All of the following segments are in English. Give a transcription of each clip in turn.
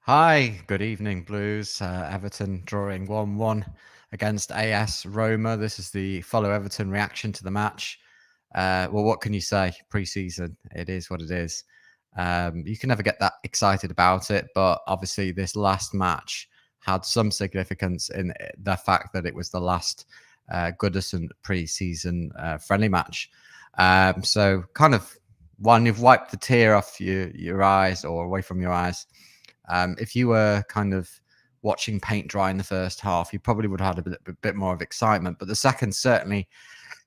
Hi, good evening, Blues. Everton drawing 1-1 against AS Roma. This is the follow Everton reaction to the match. Well, what can you say? Pre-season, it is what it is. You can never get that excited about it, but obviously this last match had some significance in the fact that it was the last Goodison pre-season friendly match. So kind of one, you've wiped the tear off your eyes or away from your eyes. If you were kind of watching paint dry in the first half, you probably would have had a bit more of excitement. But the second, certainly,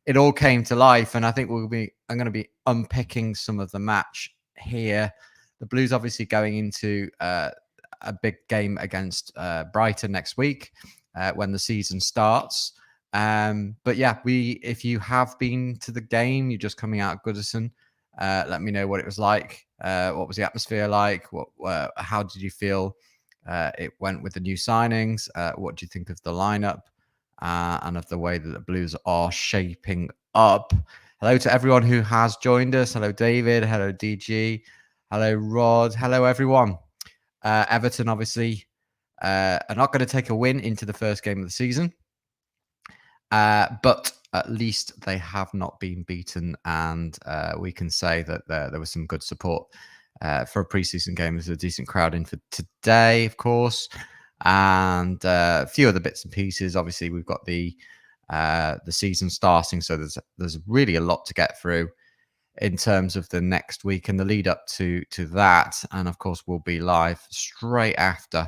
it all came to life. And I think I'm going to be unpicking some of the match here. The Blues obviously going into a big game against Brighton next week when the season starts. But yeah, if you have been to the game, you're just coming out of Goodison. Let me know what it was like. What was the atmosphere like? How did you feel it went with the new signings? What do you think of the lineup and of the way that the Blues are shaping up? Hello to everyone who has joined us. Hello, David. Hello, DG. Hello, Rod. Hello, everyone. Everton, obviously, are not going to take a win into the first game of the season. But at least they have not been beaten, and we can say that there was some good support for a preseason game. There's a decent crowd in for today, of course, and a few other bits and pieces. Obviously, we've got the season starting, so there's really a lot to get through in terms of the next week and the lead up to that. And of course, we'll be live straight after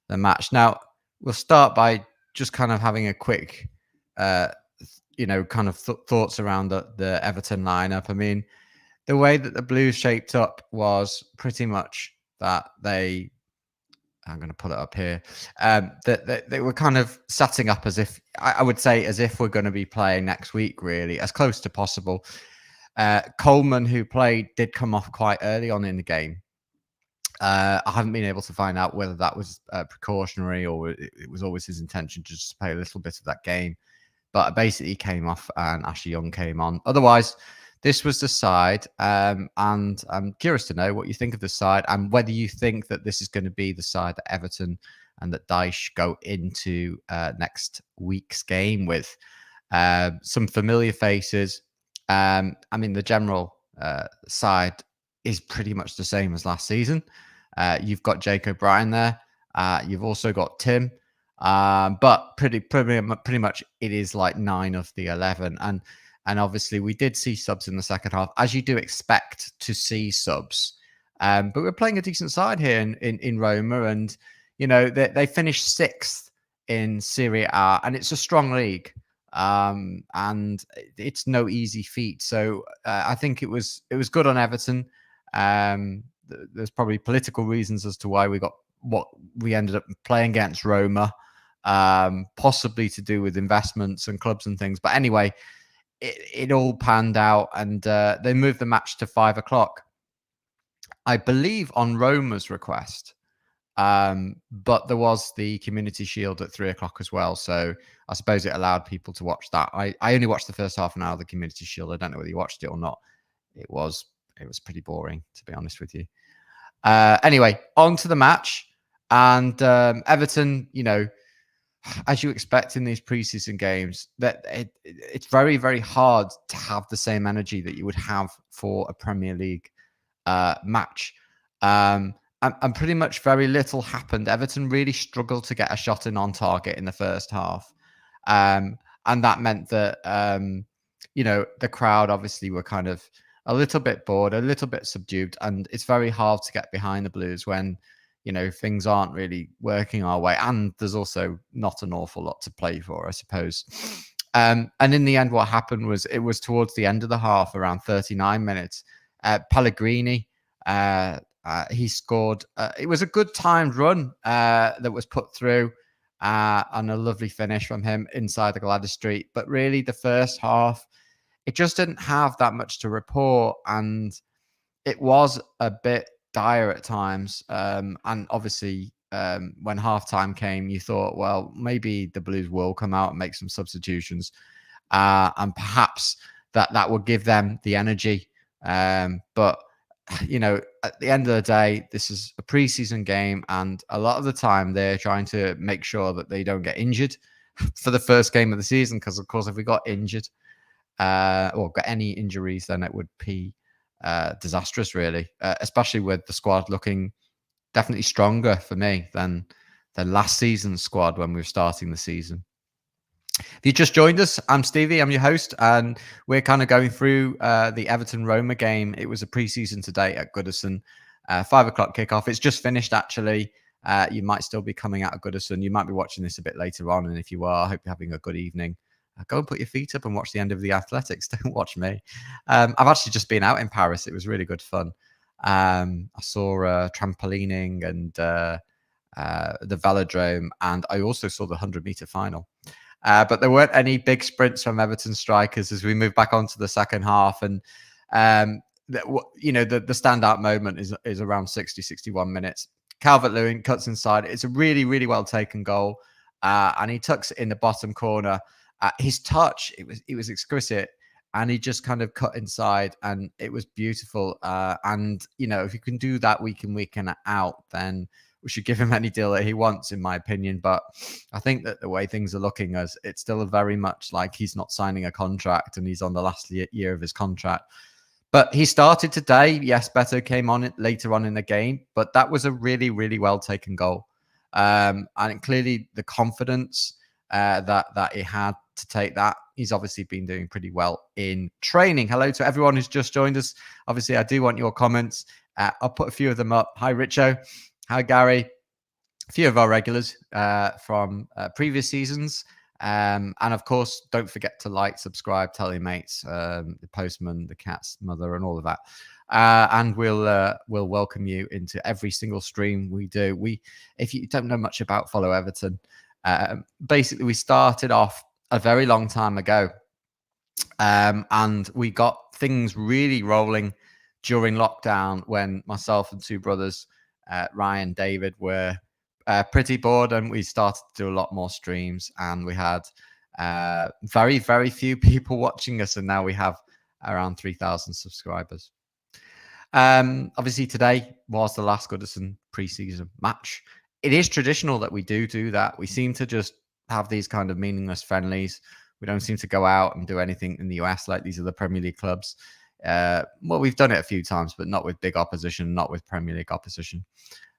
the match. Now, we'll start by just kind of having a quick kind of thoughts around the Everton lineup. I mean, the way that the Blues shaped up was pretty much that I'm going to pull it up here. That they were kind of setting up as if, I would say, as if we're going to be playing next week, really, as close to possible. Coleman, who played, did come off quite early on in the game. I haven't been able to find out whether that was precautionary or it was always his intention to just play a little bit of that game. But basically came off and Ashley Young came on. Otherwise, this was the side. And I'm curious to know what you think of the side and whether you think that this is going to be the side that Everton and that Dyche go into next week's game with. Some familiar faces. I mean, the general side is pretty much the same as last season. You've got Jake O'Brien there. You've also got Tim. But pretty much it is like 9 of the 11. And obviously we did see subs in the second half, as you do expect to see subs. But we're playing a decent side here in Roma. And, you know, they finished 6th in Serie A, and it's a strong league. And it's no easy feat. So I think it was good on Everton. There's probably political reasons as to why what we ended up playing against Roma. Possibly to do with investments and clubs and things. But anyway, it all panned out, and they moved the match to 5 o'clock, I believe, on Roma's request. But there was the Community Shield at 3 o'clock as well. So I suppose it allowed people to watch that. I only watched the first half an hour of the Community Shield. I don't know whether you watched it or not. It was pretty boring, to be honest with you. Anyway, on to the match. And Everton, you know, as you expect in these preseason games, that it's very, very hard to have the same energy that you would have for a Premier League match. And pretty much very little happened. Everton really struggled to get a shot in on target in the first half. And that meant that, the crowd obviously were kind of a little bit bored, a little bit subdued. And it's very hard to get behind the Blues when, you know, things aren't really working our way. And there's also not an awful lot to play for, I suppose. And in the end, what happened was it was towards the end of the half, around 39 minutes. Pellegrini, he scored. It was a good timed run that was put through and a lovely finish from him inside the Gladys Street. But really, the first half, it just didn't have that much to report. And it was a bit dire at times. And obviously, when halftime came, you thought, well, maybe the Blues will come out and make some substitutions. And perhaps that would give them the energy. But, you know, at the end of the day, this is a preseason game, and a lot of the time they're trying to make sure that they don't get injured for the first game of the season. Because of course, if we got injured or got any injuries, then it would be disastrous, really. Especially with the squad looking definitely stronger for me than last season's squad when we were starting the season. If you just joined us, I'm Stevie. I'm your host, and we're kind of going through the Everton Roma game. It was a preseason today at Goodison, 5 o'clock kickoff. It's just finished, actually. You might still be coming out of Goodison. You might be watching this a bit later on, and if you are, I hope you're having a good evening. Go and put your feet up and watch the end of the Athletics. Don't watch me. I've actually just been out in Paris. It was really good fun. I saw trampolining and the velodrome, and I also saw the 100-meter final. But there weren't any big sprints from Everton strikers as we move back onto the second half. And, the standout moment is around 60, 61 minutes. Calvert-Lewin cuts inside. It's a really, really well taken goal. And he tucks it in the bottom corner. His touch, it was exquisite. And he just kind of cut inside, and it was beautiful. And, if you can do that week in out, then we should give him any deal that he wants, in my opinion. But I think that the way things are looking, as it's still very much like he's not signing a contract and he's on the last year of his contract. But he started today. Yes, Beto came on it later on in the game, but that was a really, really well taken goal. And clearly the confidence that he had to take that. He's obviously been doing pretty well in training. Hello to everyone who's just joined us. Obviously, I do want your comments. I'll put a few of them up. Hi, Richo. Hi, Gary. A few of our regulars from previous seasons. And of course, don't forget to like, subscribe, tell your mates, the postman, the cat's mother, and all of that. And we'll welcome you into every single stream we do. If you don't know much about Follow Everton, basically we started off a very long time ago, and we got things really rolling during lockdown when myself and two brothers, Ryan, David, were pretty bored, and we started to do a lot more streams, and we had very, very few people watching us, and now we have around 3,000 subscribers. Obviously, today was the last Goodison preseason match. It is traditional that we do that. We seem to just have these kind of meaningless friendlies. We don't seem to go out and do anything in the US like these are the Premier League clubs. Well, we've done it a few times, but not with big opposition, not with Premier League opposition.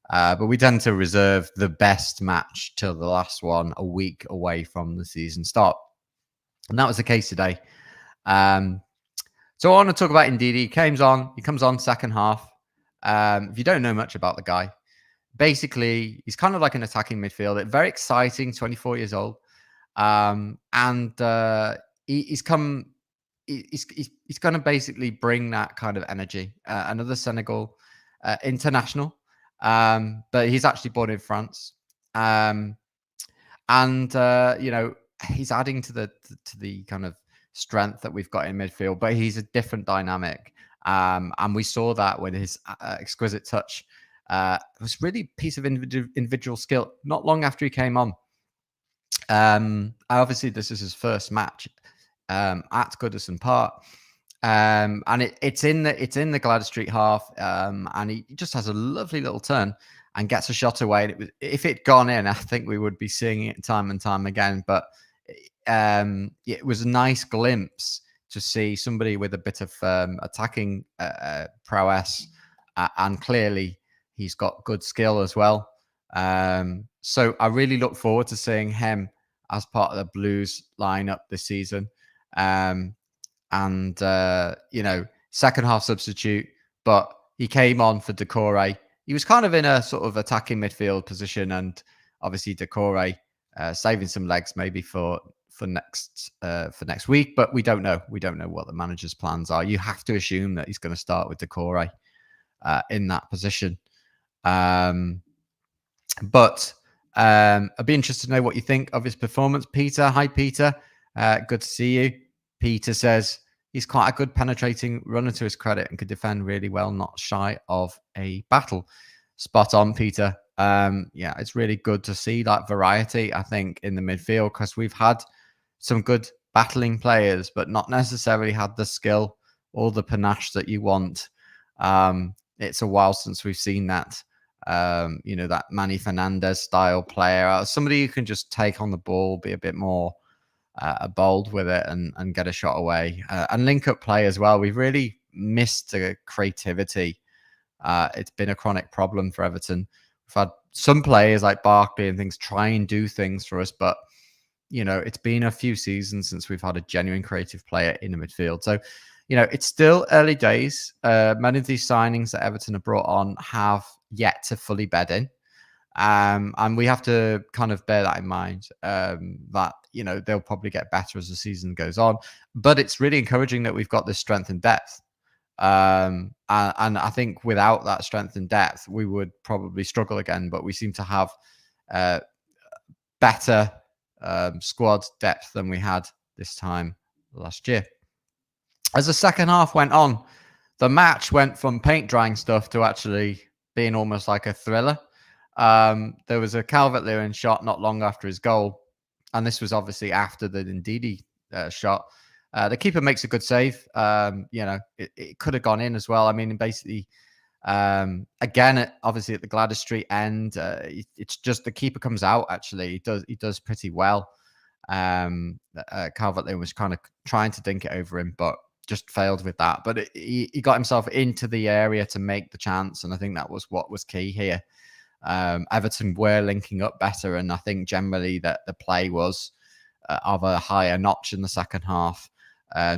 But we tend to reserve the best match till the last one, a week away from the season start. And that was the case today. So I want to talk about Ndiaye. He comes on second half. If you don't know much about the guy, basically, he's kind of like an attacking midfielder. Very exciting, 24 years old. He's going to basically bring that kind of energy. Another Senegal international, but he's actually born in France. He's adding to the kind of strength that we've got in midfield, but he's a different dynamic. And we saw that with his exquisite touch. It was really a piece of individual skill. Not long after he came on, obviously this is his first match at Goodison Park, and it's in the Gladys Street half, and he just has a lovely little turn and gets a shot away. And if it'd gone in, I think we would be seeing it time and time again. But it was a nice glimpse to see somebody with a bit of attacking prowess, and clearly he's got good skill as well. So I really look forward to seeing him as part of the Blues lineup this season. Second half substitute, but he came on for Decore. He was kind of in a sort of attacking midfield position, and obviously Decore saving some legs maybe for next week, but we don't know. We don't know what the manager's plans are. You have to assume that he's going to start with Decore in that position. But I'd be interested to know what you think of his performance. Peter, hi Peter, good to see you. Peter says he's quite a good penetrating runner to his credit and could defend really well, not shy of a battle. Spot on, Peter. It's really good to see that variety, I think, in the midfield, because we've had some good battling players, but not necessarily had the skill or the panache that you want. it's a while since we've seen that. That Manny Fernandez style player, somebody who can just take on the ball, be a bit more bold with it, and get a shot away, and link up play as well. We've really missed the creativity. It's been a chronic problem for Everton. We've had some players like Barkley and things try and do things for us, but it's been a few seasons since we've had a genuine creative player in the midfield. So, it's still early days. Many of these signings that Everton have brought on have yet to fully bed in. And we have to kind of bear that in mind, that, they'll probably get better as the season goes on. But it's really encouraging that we've got this strength and depth. And I think without that strength and depth, we would probably struggle again. But we seem to have better squad depth than we had this time last year. As the second half went on, the match went from paint drying stuff to actually being almost like a thriller. There was a Calvert-Lewin shot not long after his goal, and this was obviously after the Ndiaye shot. The keeper makes a good save. It could have gone in as well. I mean, basically, again, obviously at the Gladys Street end, it's just the keeper comes out. Actually, he does pretty well. Calvert-Lewin was kind of trying to dink it over him, but just failed with that. But he got himself into the area to make the chance, and I think that was what was key here. Everton were linking up better, and I think generally that the play was of a higher notch in the second half.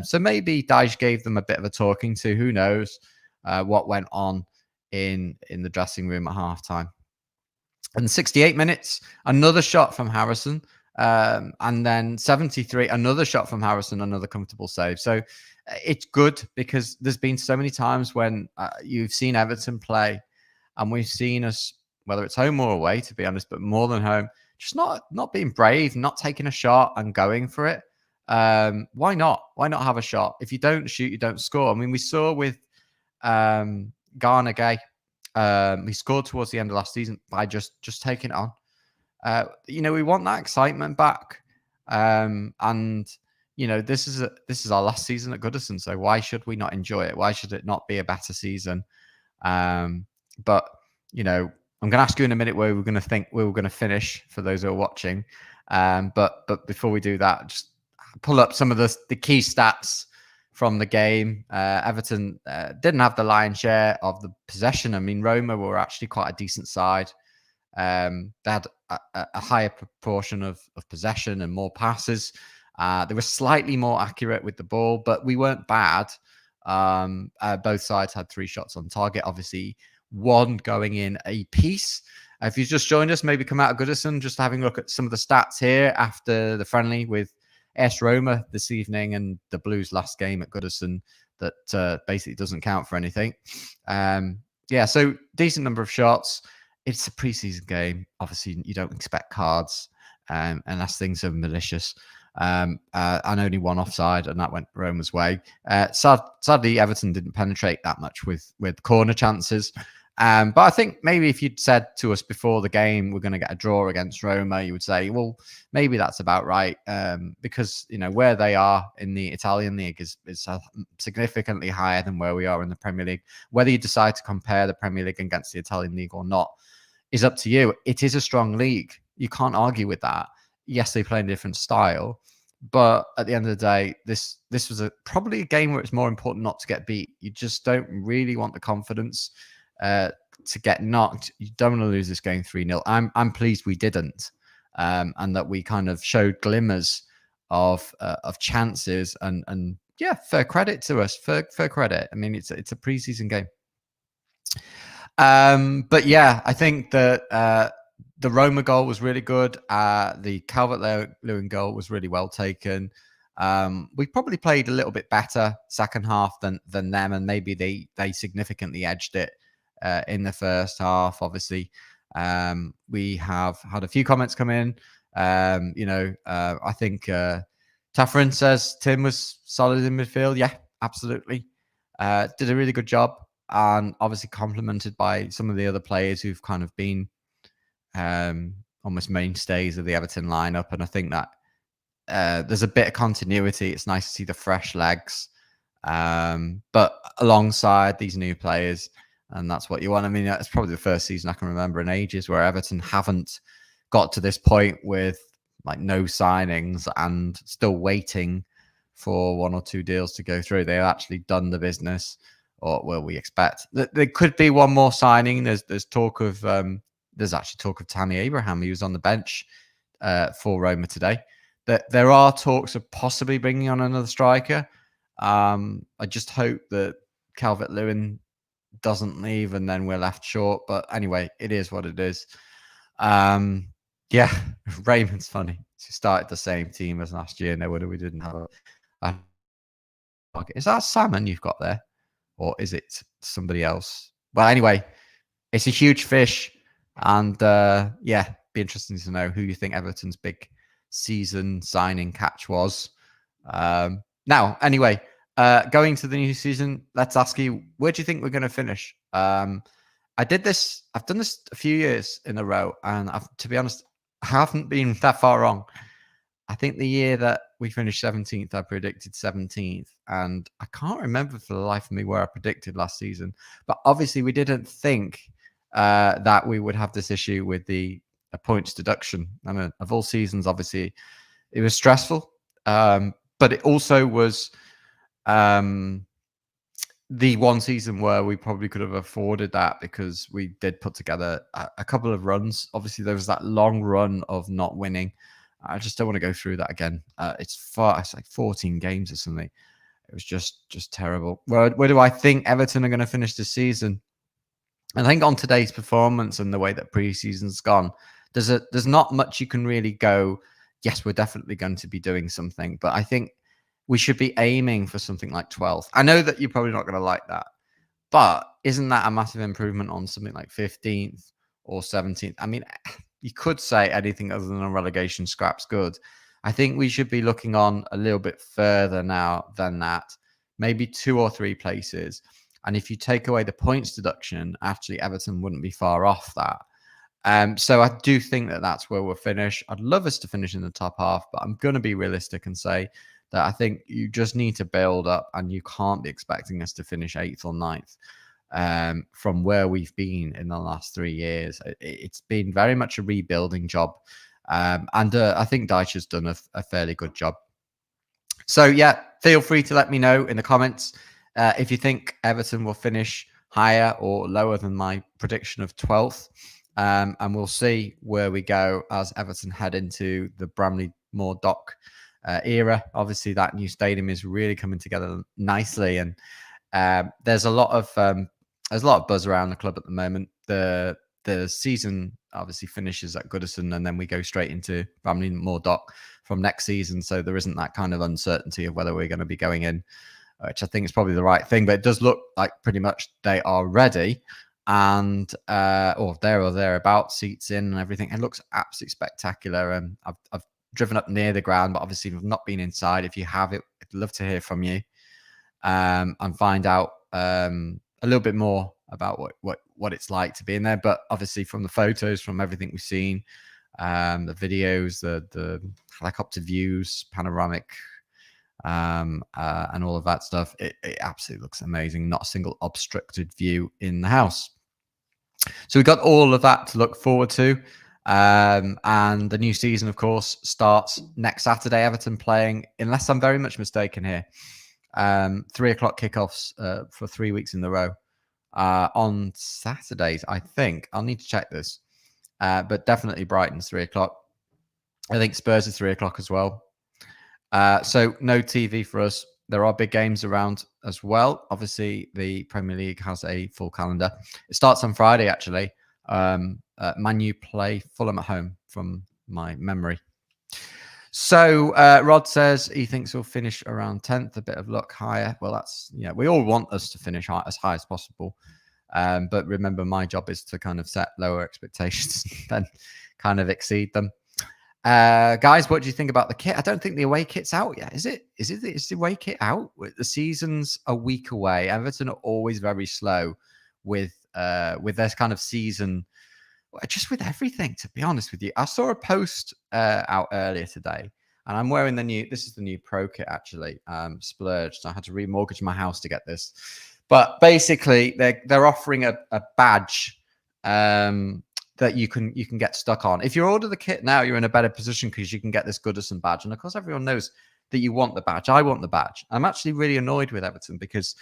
So maybe Dyche gave them a bit of a talking to. Who knows what went on in the dressing room at halftime. And 68 minutes, another shot from Harrison. And then 73, another shot from Harrison, another comfortable save. So it's good because there's been so many times when you've seen Everton play, and we've seen us, whether it's home or away, to be honest, but more than home, just not being brave, not taking a shot and going for it. Why not? Why not have a shot? If you don't shoot, you don't score. I mean, we saw with Garner Gay, he scored towards the end of last season by just taking it on. We want that excitement back. And this is our last season at Goodison, so why should we not enjoy it? Why should it not be a better season? But I'm going to ask you in a minute where we're going to finish for those who are watching. But before we do that, just pull up some of the key stats from the game. Everton didn't have the lion's share of the possession. I mean, Roma were actually quite a decent side. They had a higher proportion of possession and more passes. They were slightly more accurate with the ball, but we weren't bad. Both sides had 3 shots on target. Obviously, 1 going in a piece. If you've just joined us, maybe come out of Goodison, just having a look at some of the stats here after the friendly with AS Roma this evening and the Blues' last game at Goodison that basically doesn't count for anything. So decent number of shots. It's a preseason game. Obviously, you don't expect cards unless things are malicious. And only 1 offside, and that went Roma's way. Sadly, Everton didn't penetrate that much with corner chances. But I think maybe if you'd said to us before the game we're going to get a draw against Roma, you would say, well, maybe that's about right, because where they are in the Italian league is significantly higher than where we are in the Premier League. Whether you decide to compare the Premier League against the Italian league or not is up to you. It is a strong league. You can't argue with that. Yes, they play in a different style, but at the end of the day, this was probably a game where it's more important not to get beat. You just don't really want the confidence to get knocked. You don't want to lose this game 3-0. I'm pleased we didn't, and that we kind of showed glimmers of chances, and fair credit to us. Fair credit. I mean, it's a preseason game. But yeah, I think that the Roma goal was really good. The Calvert-Lewin goal was really well taken. We probably played a little bit better second half than them, and maybe they significantly edged it in the first half. Obviously, we have had a few comments come in. I think Taffrin says Tim was solid in midfield. Yeah, absolutely. Did a really good job, and obviously complemented by some of the other players who've kind of been almost mainstays of the Everton lineup. And I think that there's a bit of continuity. It's nice to see the fresh legs, but alongside these new players, and that's what you want. I mean, it's probably the first season I can remember in ages where Everton haven't got to this point with like no signings and still waiting for 1 or 2 deals to go through. They've actually done the business, or well, we expect that there could be one more signing. There's talk of there's actually talk of Tammy Abraham, who was on the bench for Roma today. That there are talks of possibly bringing on another striker. I just hope that Calvert-Lewin doesn't leave and then we're left short. But anyway, it is what it is. Yeah, Raymond's funny. She started the same team as last year. No wonder we didn't have a is that salmon you've got there? Or is it somebody else? Well, anyway, it's a huge fish. And yeah, be interesting to know who you think Everton's big season signing catch was. Now, anyway, going to the new season, let's ask you, where do you think we're going to finish? I've done this a few years in a row, and to be honest, I haven't been that far wrong. I think the year that we finished 17th, I predicted 17th, and I can't remember for the life of me where I predicted last season. But obviously, we didn't think that we would have this issue with the points deduction. I mean, of all seasons, obviously, it was stressful, but it also was the one season where we probably could have afforded that because we did put together a couple of runs. Obviously, there was that long run of not winning. I just don't want to go through that again. It's like 14 games or something. It was just terrible. Where do I think Everton are going to finish the season? I think on today's performance and the way that pre-season's gone, there's not much you can really go, yes, we're definitely going to be doing something. But I think we should be aiming for something like 12th. I know that you're probably not going to like that, but isn't that a massive improvement on something like 15th or 17th? I mean, you could say anything other than a relegation scrap's good. I think we should be looking on a little bit further now than that, maybe 2 or 3 places. And if you take away the points deduction, actually Everton wouldn't be far off that. So I do think that that's where we'll finish. I'd love us to finish in the top half, but I'm going to be realistic and say that I think you just need to build up, and you can't be expecting us to finish 8th or 9th from where we've been in the last 3 years. It's been very much a rebuilding job. And I think Dyche has done a fairly good job. So, yeah, feel free to let me know in the comments if you think Everton will finish higher or lower than my prediction of 12th. And we'll see where we go as Everton head into the Bramley-Moore Dock era. Obviously, that new stadium is really coming together nicely, and there's a lot of buzz around the club at the moment. The season obviously finishes at Goodison, and then we go straight into Bramley-Moore Dock from next season. So there isn't that kind of uncertainty of whether we're going to be going in, which I think is probably the right thing. But it does look like pretty much they are ready, and or there or thereabouts, seats in and everything. It looks absolutely spectacular. And I've driven up near the ground, but obviously we've not been inside. If you have it, I'd love to hear from you and find out a little bit more about what it's like to be in there. But obviously from the photos, from everything we've seen, the videos, the helicopter views, panoramic, and all of that stuff, it absolutely looks amazing. Not a single obstructed view in the house. So we've got all of that to look forward to. And the new season, of course, starts next Saturday. Everton playing, unless I'm very much mistaken here, 3:00 kickoffs for 3 weeks in a row on Saturdays. I think I'll need to check this, but definitely Brighton's 3:00. I think Spurs is 3:00 as well. So no TV for us. There are big games around as well. Obviously, the Premier League has a full calendar. It starts on Friday, actually. Man U play Fulham at home, from my memory. So Rod says he thinks we'll finish around 10th. A bit of luck higher. Well, that's, we all want us to finish as high as possible. But remember, my job is to kind of set lower expectations than kind of exceed them. Guys, what do you think about the kit? I don't think the away kit's out yet. Is the away kit out? The season's a week away. Everton are always very slow with this kind of season, just with everything, to be honest with you. I saw a post out earlier today, and I'm wearing this is the new Pro kit, actually, splurged. I had to remortgage my house to get this. But basically, they're offering a badge that you can get stuck on. If you order the kit now, you're in a better position because you can get this Goodison badge. And of course, everyone knows that you want the badge. I want the badge. I'm actually really annoyed with Everton because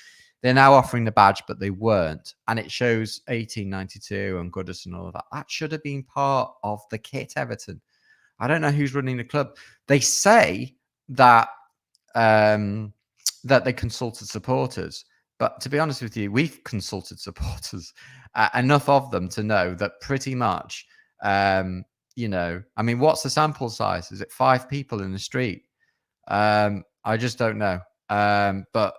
they're now offering the badge, but they weren't. And it shows 1892 and Goodison and all of that. That should have been part of the kit, Everton. I don't know who's running the club. They say that that they consulted supporters. But to be honest with you, we've consulted supporters, enough of them to know that pretty much, you know, I mean, what's the sample size? Is it 5 people in the street? I just don't know. But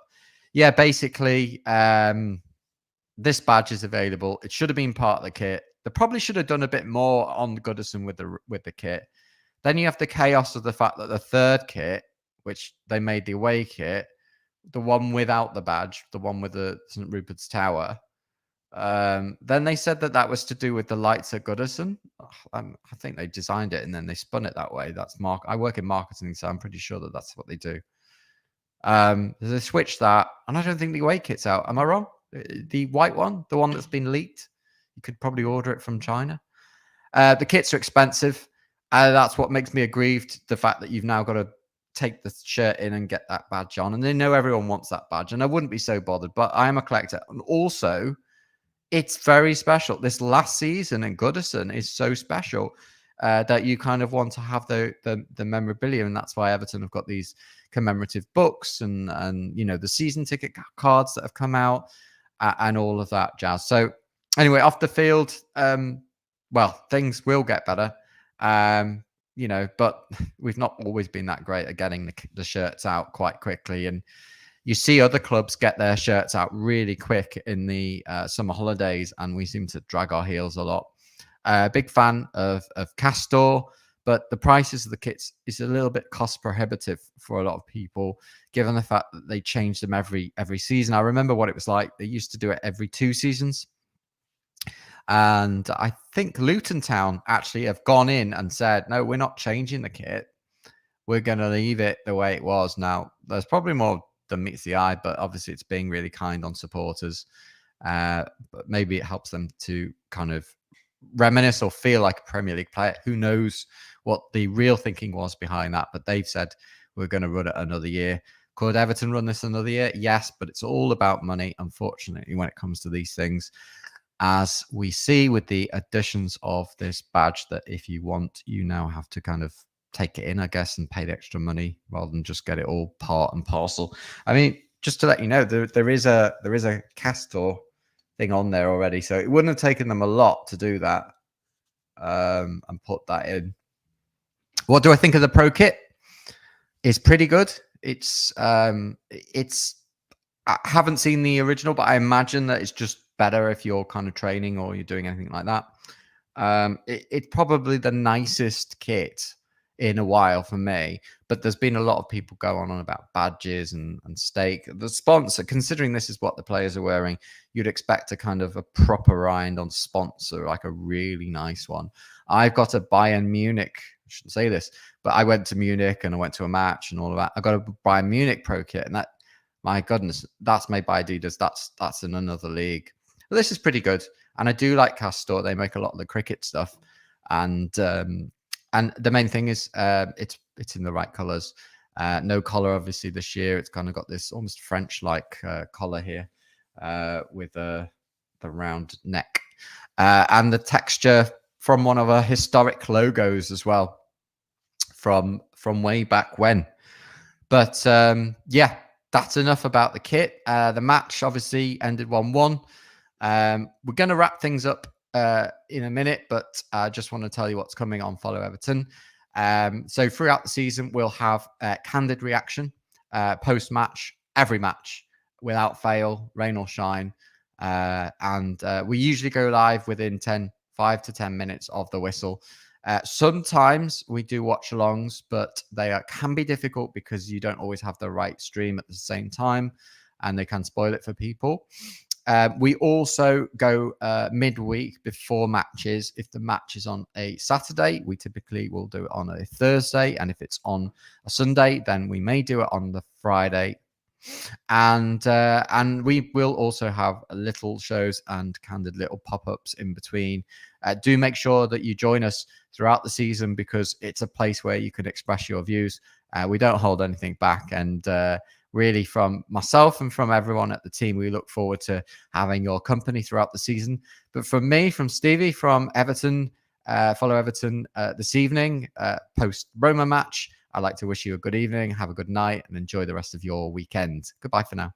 yeah, basically, this badge is available. It should have been part of the kit. They probably should have done a bit more on the Goodison with the kit. Then you have the chaos of the fact that the third kit, which they made the away kit, the one without the badge, the one with the St. Rupert's Tower. Then they said that was to do with the lights at Goodison. I think they designed it and then they spun it that way. That's I work in marketing, so I'm pretty sure that that's what they do. They switched that, and I don't think the away kit's out. Am I wrong? The white one, the one that's been leaked, you could probably order it from China. The kits are expensive. That's what makes me aggrieved. The fact that you've now got to take the shirt in and get that badge on, and they know everyone wants that badge, and I wouldn't be so bothered. But I am a collector, and also it's very special. This last season in Goodison is so special that you kind of want to have the memorabilia, and that's why Everton have got these commemorative books and you know, the season ticket cards that have come out and all of that jazz. So anyway, off the field, well, things will get better. You know, but we've not always been that great at getting the shirts out quite quickly. And you see other clubs get their shirts out really quick in the summer holidays, and we seem to drag our heels a lot. Big fan of Castor, but the prices of the kits is a little bit cost prohibitive for a lot of people, given the fact that they change them every season. I remember what it was like. They used to do it every 2 seasons. And I think Luton Town actually have gone in and said, no, we're not changing the kit. We're going to leave it the way it was. Now, there's probably more than meets the eye, but obviously it's being really kind on supporters. But maybe it helps them to kind of reminisce or feel like a Premier League player. Who knows what the real thinking was behind that? But they've said, we're going to run it another year. Could Everton run this another year? Yes, but it's all about money, unfortunately, when it comes to these things. As we see with the additions of this badge, that if you want, you now have to kind of take it in, I guess, and pay the extra money rather than just get it all part and parcel. I mean, just to let you know, there is a Castor thing on there already, so it wouldn't have taken them a lot to do that and put that in. What do I think of the Pro Kit? It's pretty good. It's I haven't seen the original, but I imagine that it's just better if you're kind of training or you're doing anything like that. It's probably the nicest kit in a while for me, but there's been a lot of people going on about badges and stake. The sponsor, considering this is what the players are wearing, you'd expect a kind of a proper rind on sponsor, like a really nice one. I've got a Bayern Munich, I shouldn't say this, but I went to Munich and I went to a match and all of that. I got a Bayern Munich Pro Kit, and that, my goodness, that's made by Adidas. That's in another league. But this is pretty good, and I do like Castor. They make a lot of the cricket stuff, and the main thing is it's in the right colors. No collar, obviously, this year. It's kind of got this almost French-like collar here with the round neck and the texture from one of our historic logos as well from way back when. But yeah, that's enough about the kit. The match obviously ended 1-1. We're going to wrap things up in a minute, but I just want to tell you what's coming on Follow Everton. So throughout the season, we'll have candid reaction post-match, every match, without fail, rain or shine. And we usually go live within 5 to 10 minutes of the whistle. Sometimes we do watch-alongs, but they can be difficult because you don't always have the right stream at the same time, and they can spoil it for people. We also go midweek before matches. If the match is on a Saturday, we typically will do it on a Thursday. And if it's on a Sunday, then we may do it on the Friday. And we will also have little shows and candid little pop-ups in between. Do make sure that you join us throughout the season, because it's a place where you can express your views. We don't hold anything back, and really, from myself and from everyone at the team, we look forward to having your company throughout the season. But from me, from Stevie, from Everton, follow Everton this evening, post Roma match. I'd like to wish you a good evening, have a good night, and enjoy the rest of your weekend. Goodbye for now.